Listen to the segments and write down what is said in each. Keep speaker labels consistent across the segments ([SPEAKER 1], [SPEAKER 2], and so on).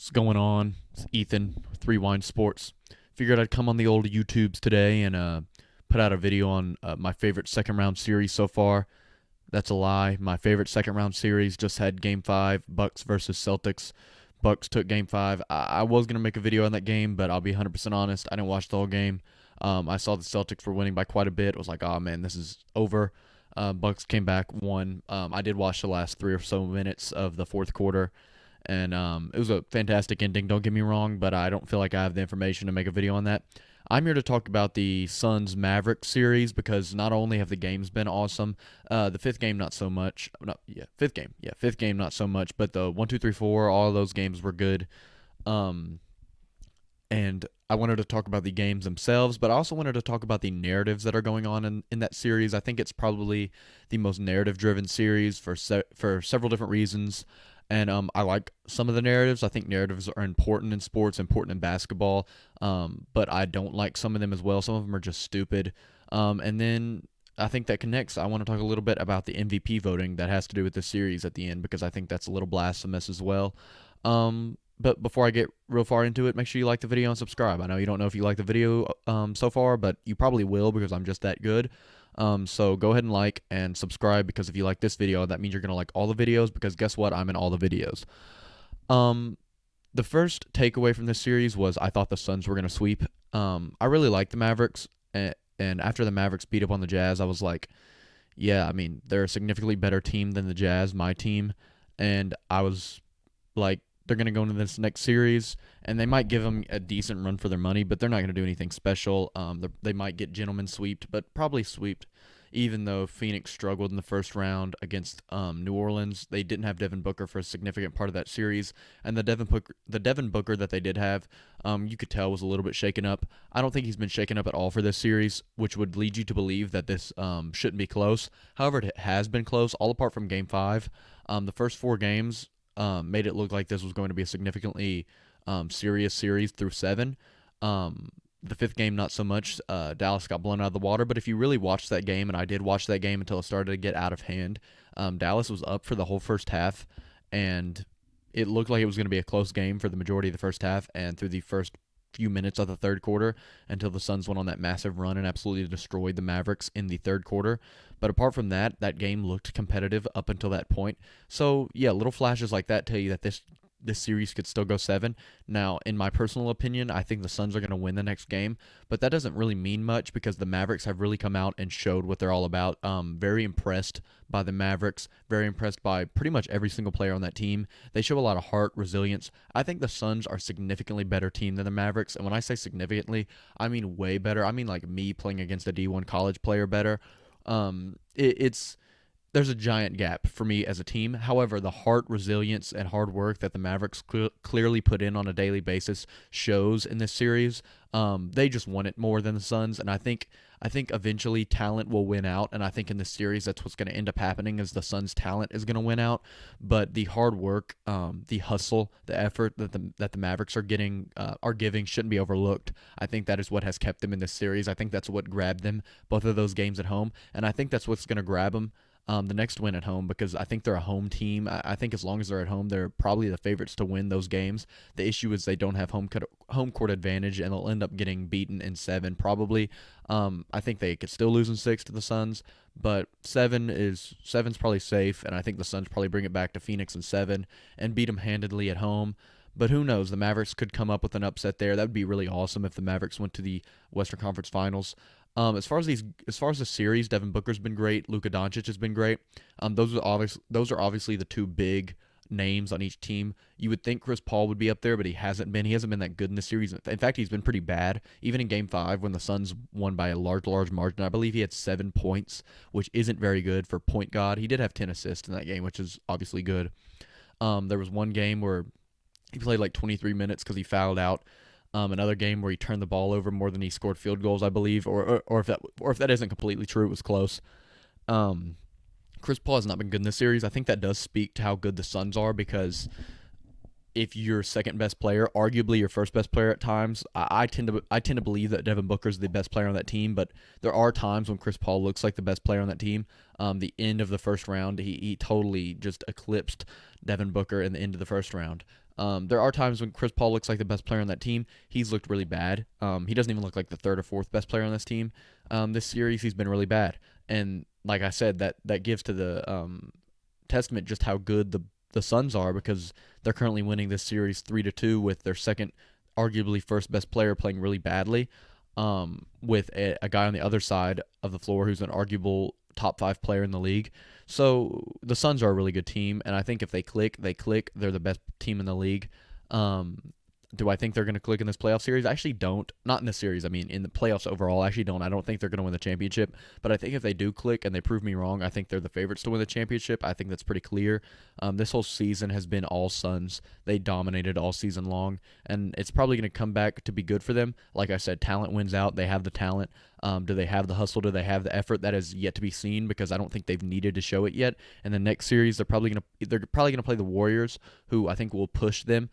[SPEAKER 1] What's going on? It's Ethan, Three Wine Sports. Figured I'd come on the old YouTubes today and put out a video on my favorite second round series so far. That's a lie. My favorite second round series just had Game 5, Bucks versus Celtics. Bucks took Game 5. I was going to make a video on that game, but I'll be 100% honest. I didn't watch the whole game. I saw the Celtics were winning by quite a bit. I was like, oh man, this is over. Bucks came back, won. I did watch the last 3 or so minutes of the fourth quarter, and it was a fantastic ending. Don't get me wrong, but I don't feel like I have the information to make a video on that. I'm here to talk about the Suns Mavericks series because not only have the games been awesome, the fifth game not so much. No, yeah, fifth game not so much, but the 1, 2, 3, 4, all of those games were good. Um, and I wanted to talk about the games themselves, but I also wanted to talk about the narratives that are going on in that series. I think it's probably the most narrative-driven series for several different reasons. And I like some of the narratives. I think narratives are important in sports, important in basketball. But I don't like some of them as well. Some of them are just stupid. And then I think that connects. I want to talk a little bit about the MVP voting that has to do with the series at the end because I think that's a little blasphemous as well. But before I get real far into it, make sure you like the video and subscribe. I know you don't know if you like the video so far, but you probably will because I'm just that good. So go ahead and like and subscribe because if you like this video, that means you're going to like all the videos because guess what? I'm in all the videos. Um, the first takeaway from this series was I thought the Suns were going to sweep. I really like the Mavericks, and after the Mavericks beat up on the Jazz, I was like, yeah, I mean, they're a significantly better team than the Jazz, my team, and I was like, they're going to go into this next series, and they might give them a decent run for their money, but they're not going to do anything special. They might get gentlemen sweeped, but probably sweeped. Even though Phoenix struggled in the first round against New Orleans, they didn't have Devin Booker for a significant part of that series, and the Devin Booker that they did have, you could tell was a little bit shaken up. I don't think he's been shaken up at all for this series, which would lead you to believe that this shouldn't be close. However, it has been close, all apart from Game 5. The first 4 games made it look like this was going to be a significantly serious series through 7. The fifth game, not so much. Dallas got blown out of the water. But if you really watched that game, and I did watch that game until it started to get out of hand, Dallas was up for the whole first half, and it looked like it was going to be a close game for the majority of the first half and through the first few minutes of the third quarter until the Suns went on that massive run and absolutely destroyed the Mavericks in the third quarter. But apart from that, that game looked competitive up until that point. So, yeah, little flashes like that tell you that this series could still go 7. Now, in my personal opinion, I think the Suns are going to win the next game, but that doesn't really mean much because the Mavericks have really come out and showed what they're all about. Very impressed by the Mavericks, very impressed by pretty much every single player on that team. They show a lot of heart, resilience. I think the Suns are a significantly better team than the Mavericks, and when I say significantly, I mean way better. I mean like me playing against a D1 college player better. It's there's a giant gap for me as a team. However, the heart, resilience, and hard work that the Mavericks clearly put in on a daily basis shows in this series. They just want it more than the Suns, and I think eventually talent will win out. And I think in this series, that's what's going to end up happening is the Suns' talent is going to win out. But the hard work, the hustle, the effort that the Mavericks are giving shouldn't be overlooked. I think that is what has kept them in this series. I think that's what grabbed them both of those games at home, and I think that's what's going to grab them the next win at home because I think they're a home team. I think as long as they're at home, they're probably the favorites to win those games. The issue is they don't have home court advantage, and they'll end up getting beaten in 7 probably. I think they could still lose in 6 to the Suns, but seven's probably safe, and I think the Suns probably bring it back to Phoenix in 7 and beat them handedly at home. But who knows? The Mavericks could come up with an upset there. That would be really awesome if the Mavericks went to the Western Conference Finals. As far as the series, Devin Booker's been great. Luka Doncic has been great. Those are obviously the 2 big names on each team. You would think Chris Paul would be up there, but he hasn't been. He hasn't been that good in the series. In fact, he's been pretty bad. Even in Game 5, when the Suns won by a large margin, I believe he had 7 points, which isn't very good for point guard. He did have 10 assists in that game, which is obviously good. There was one game where he played like 23 minutes because he fouled out. Another game where he turned the ball over more than he scored field goals, I believe, or if that isn't completely true, it was close. Chris Paul has not been good in this series. I think that does speak to how good the Suns are because if you're second best player, arguably your first best player at times, I tend to believe that Devin Booker is the best player on that team, but there are times when Chris Paul looks like the best player on that team. The end of the first round, he totally just eclipsed Devin Booker in the end of the first round. There are times when Chris Paul looks like the best player on that team. He's looked really bad. He doesn't even look like the third or fourth best player on this team. This series, he's been really bad. And like I said, that gives to the testament just how good the Suns are, because they're currently winning this series 3-2 with their second, arguably first best player playing really badly. With a guy on the other side of the floor who's an arguable top 5 player in the league. So the Suns are a really good team, and I think if they click, they click. They're the best team in the league. Do I think they're going to click in this playoff series? I actually don't. Not in this series. I mean, in the playoffs overall, I actually don't. I don't think they're going to win the championship. But I think if they do click and they prove me wrong, I think they're the favorites to win the championship. I think that's pretty clear. This whole season has been all Suns. They dominated all season long, and it's probably going to come back to be good for them. Like I said, talent wins out. They have the talent. Do they have the hustle? Do they have the effort? That is yet to be seen, because I don't think they've needed to show it yet. And the next series, they're probably gonna play the Warriors, who I think will push them.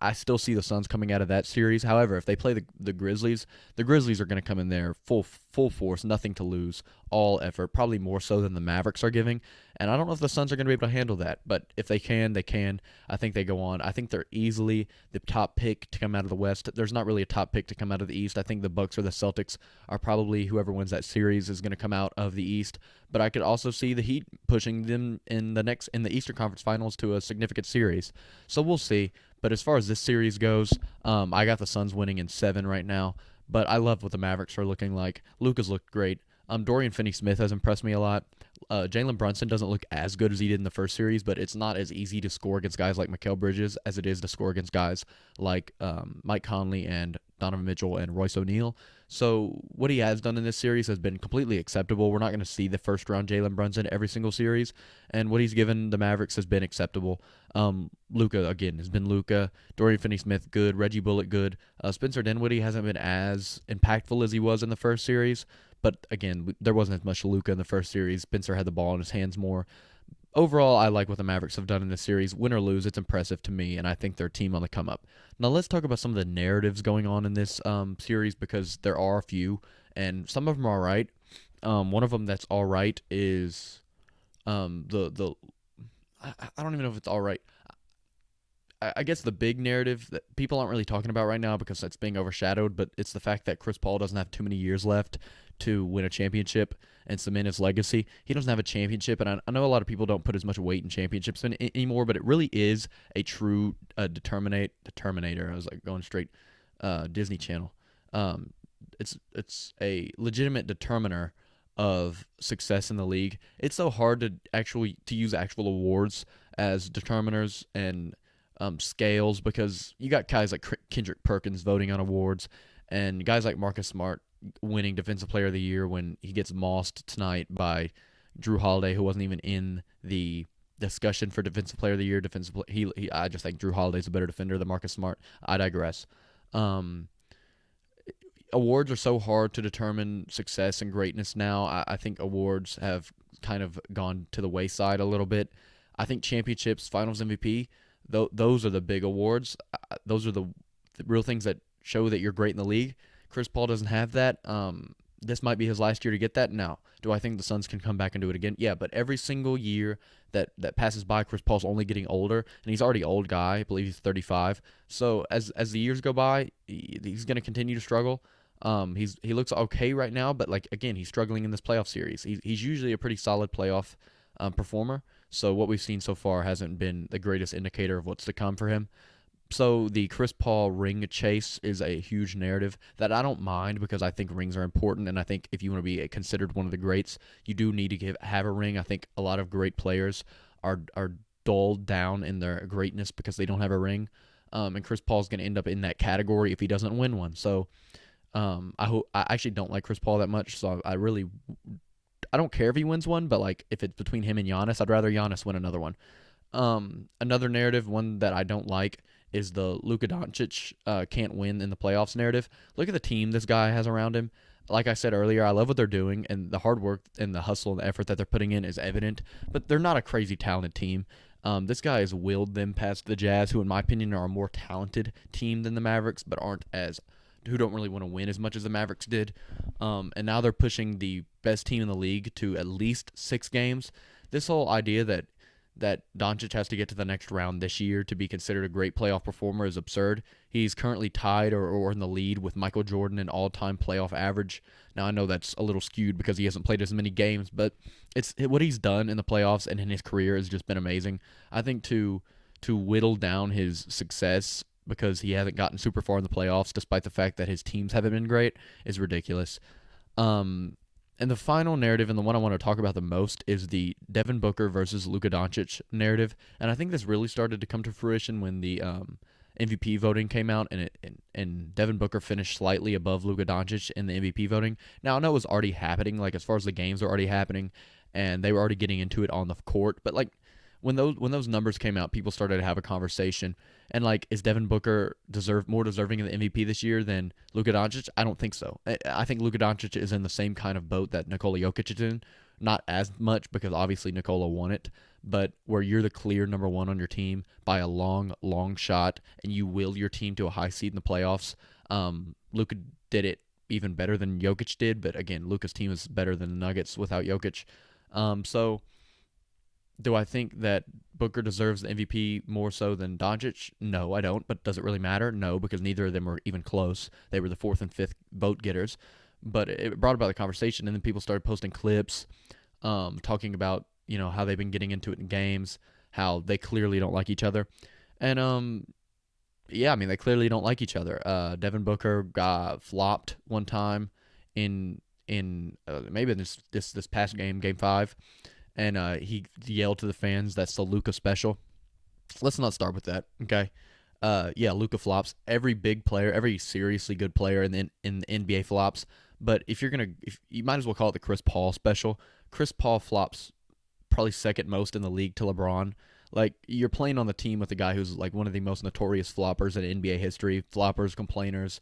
[SPEAKER 1] I still see the Suns coming out of that series. However, if they play the Grizzlies are going to come in there full force, nothing to lose, all effort, probably more so than the Mavericks are giving. And I don't know if the Suns are going to be able to handle that, but if they can, they can. I think they go on. I think they're easily the top pick to come out of the West. There's not really a top pick to come out of the East. I think the Bucks or the Celtics are probably whoever wins that series is going to come out of the East. But I could also see the Heat pushing them in the Eastern Conference Finals to a significant series. So we'll see. But as far as this series goes, I got the Suns winning in 7 right now. But I love what the Mavericks are looking like. Luka's looked great. Dorian Finney-Smith has impressed me a lot. Jalen Brunson doesn't look as good as he did in the first series, but it's not as easy to score against guys like Mikal Bridges as it is to score against guys like Mike Conley and Donovan Mitchell and Royce O'Neal. So what he has done in this series has been completely acceptable. We're not going to see the first-round Jalen Brunson every single series, and what he's given the Mavericks has been acceptable. Luka, again, has been Luka. Dorian Finney-Smith, good. Reggie Bullock, good. Spencer Dinwiddie hasn't been as impactful as he was in the first series, but again, there wasn't as much Luka in the first series. Spencer had the ball in his hands more. Overall, I like what the Mavericks have done in this series. Win or lose, it's impressive to me, and I think they're a team on the come up. Now, let's talk about some of the narratives going on in this series, because there are a few, and some of them are all right. One of them that's all right is the I don't even know if it's all right. I guess the big narrative that people aren't really talking about right now because it's being overshadowed, but it's the fact that Chris Paul doesn't have too many years left to win a championship and cement his legacy. He doesn't have a championship, and I know a lot of people don't put as much weight in championships anymore, but it really is a true determinator. I was like going straight Disney Channel. It's a legitimate determiner of success in the league. It's so hard to use actual awards as determiners and scales, because you got guys like Kendrick Perkins voting on awards, and guys like Marcus Smart winning Defensive Player of the Year when he gets mossed tonight by Drew Holiday, who wasn't even in the discussion for Defensive Player of the Year. I just think Drew Holiday's a better defender than Marcus Smart. I digress. Awards are so hard to determine success and greatness now. I think awards have kind of gone to the wayside a little bit. I think championships, Finals MVP, those are the big awards. Those are the real things that show that you're great in the league. Chris Paul doesn't have that. This might be his last year to get that. Now, do I think the Suns can come back and do it again? Yeah, but every single year that passes by, Chris Paul's only getting older, and he's already an old guy. I believe he's 35. So as the years go by, he's going to continue to struggle. He looks okay right now, but like again, he's struggling in this playoff series. He's usually a pretty solid playoff performer. So what we've seen so far hasn't been the greatest indicator of what's to come for him. So the Chris Paul ring chase is a huge narrative that I don't mind, because I think rings are important, and I think if you want to be considered one of the greats, you do need to have a ring. I think a lot of great players are dulled down in their greatness because they don't have a ring, and Chris Paul's going to end up in that category if he doesn't win one. So I actually don't like Chris Paul that much, so I don't care if he wins one, but like if it's between him and Giannis, I'd rather Giannis win another one. Another narrative, one that I don't like, is the Luka Doncic can't win in the playoffs narrative. Look at the team this guy has around him. Like I said earlier, I love what they're doing, and the hard work and the hustle and the effort that they're putting in is evident, but they're not a crazy talented team. This guy has willed them past the Jazz, who in my opinion are a more talented team than the Mavericks, but who don't really want to win as much as the Mavericks did. And now they're pushing the best team in the league to at least 6 games. This whole idea that that Doncic has to get to the next round this year to be considered a great playoff performer is absurd. He's currently tied or in the lead with Michael Jordan in all-time playoff average. Now, I know that's a little skewed because he hasn't played as many games, but it's what he's done in the playoffs and in his career has just been amazing. I think to whittle down his success because he hasn't gotten super far in the playoffs despite the fact that his teams haven't been great is ridiculous. Um, and the final narrative, and the one I want to talk about the most, is the Devin Booker versus Luka Doncic narrative. And I think this really started to come to fruition when the MVP voting came out, and Devin Booker finished slightly above Luka Doncic in the MVP voting. Now I know it was already happening, like as far as the games are already happening, and they were already getting into it on the court. But like when those numbers came out, people started to have a conversation. And like, is Devin Booker more deserving of the MVP this year than Luka Doncic? I don't think so. I think Luka Doncic is in the same kind of boat that Nikola Jokic is in. Not as much because obviously Nikola won it, but where you're the clear number one on your team by a long, long shot, and you will your team to a high seed in the playoffs. Luka did it even better than Jokic did, but again, Luka's team is better than the Nuggets without Jokic. So do I think that Booker deserves the MVP more so than Doncic? No, I don't. But does it really matter? No, because neither of them were even close. They were the fourth and fifth vote getters. But it brought about the conversation, and then people started posting clips talking about how they've been getting into it in games, how they clearly don't like each other. And yeah, I mean, they clearly don't like each other. Devin Booker got flopped one time in maybe this past game, Game 5. And he yelled to the fans, "That's the Luka special." Let's not start with that, okay? Yeah, Luka flops. Every big player, every seriously good player in the NBA flops. But if you might as well call it the Chris Paul special. Chris Paul flops probably second most in the league to LeBron. Like, you're playing on the team with a guy who's like one of the most notorious floppers in NBA history. Floppers, complainers,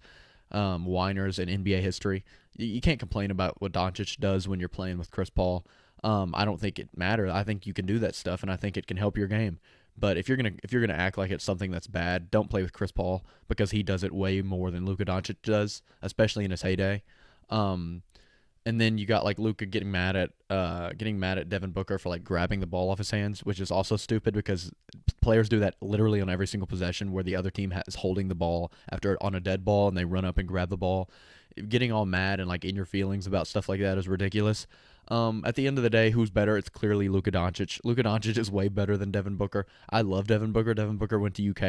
[SPEAKER 1] whiners in NBA history. You can't complain about what Doncic does when you're playing with Chris Paul. I don't think it matters. I think you can do that stuff, and I think it can help your game. But if you're gonna act like it's something that's bad, don't play with Chris Paul because he does it way more than Luka Doncic does, especially in his heyday. And then you got like Luka getting mad at Devin Booker for like grabbing the ball off his hands, which is also stupid because players do that literally on every single possession where the other team is holding the ball after on a dead ball and they run up and grab the ball. Getting all mad and like in your feelings about stuff like that is ridiculous. At the end of the day, who's better? It's clearly Luka Doncic. Luka Doncic is way better than Devin Booker. I love Devin Booker. Devin Booker went to UK.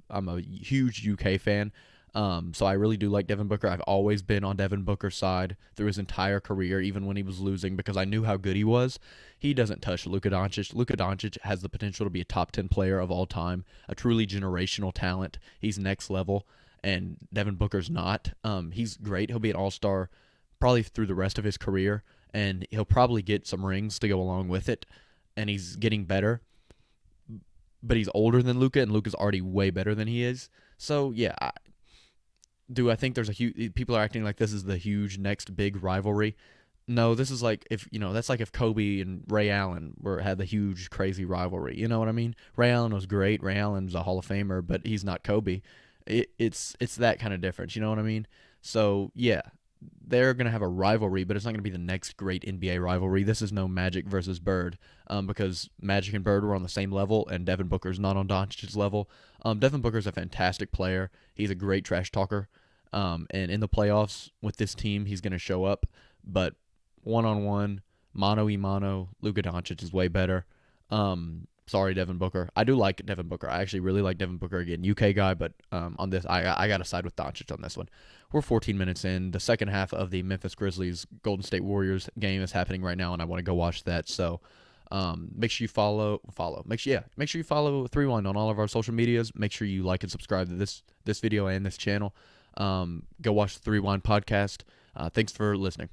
[SPEAKER 1] I'm a huge UK fan. So I really do like Devin Booker. I've always been on Devin Booker's side through his entire career, even when he was losing, because I knew how good he was. He doesn't touch Luka Doncic. Luka Doncic has the potential to be a top 10 player of all time, a truly generational talent. He's next level, and Devin Booker's not. He's great. He'll be an all-star probably through the rest of his career, and he'll probably get some rings to go along with it, and he's getting better. But he's older than Luka, and Luka's already way better than he is. So, yeah, do I think there's a huge... People are acting like this is the huge next big rivalry. No, this is like that's like if Kobe and Ray Allen had the huge crazy rivalry. You know what I mean? Ray Allen was great. Ray Allen's a Hall of Famer, but he's not Kobe. It's that kind of difference. You know what I mean? So yeah, they're gonna have a rivalry, but it's not gonna be the next great NBA rivalry. This is no Magic versus Bird, because Magic and Bird were on the same level, and Devin Booker's not on Doncic's level. Devin Booker's a fantastic player. He's a great trash talker. And in the playoffs with this team, he's gonna show up. But one-on-one, mano-y-mano, Luka Doncic is way better. Sorry, Devin Booker. I do like Devin Booker. I actually really like Devin Booker. Again, UK guy, but on this, I got to side with Doncic on this one. We're 14 minutes in. The second half of the Memphis Grizzlies Golden State Warriors game is happening right now, and I want to go watch that. So make sure you follow. Make sure you follow 3-1 on all of our social medias. Make sure you like and subscribe to this video and this channel. Go watch the 3-1 podcast. Thanks for listening.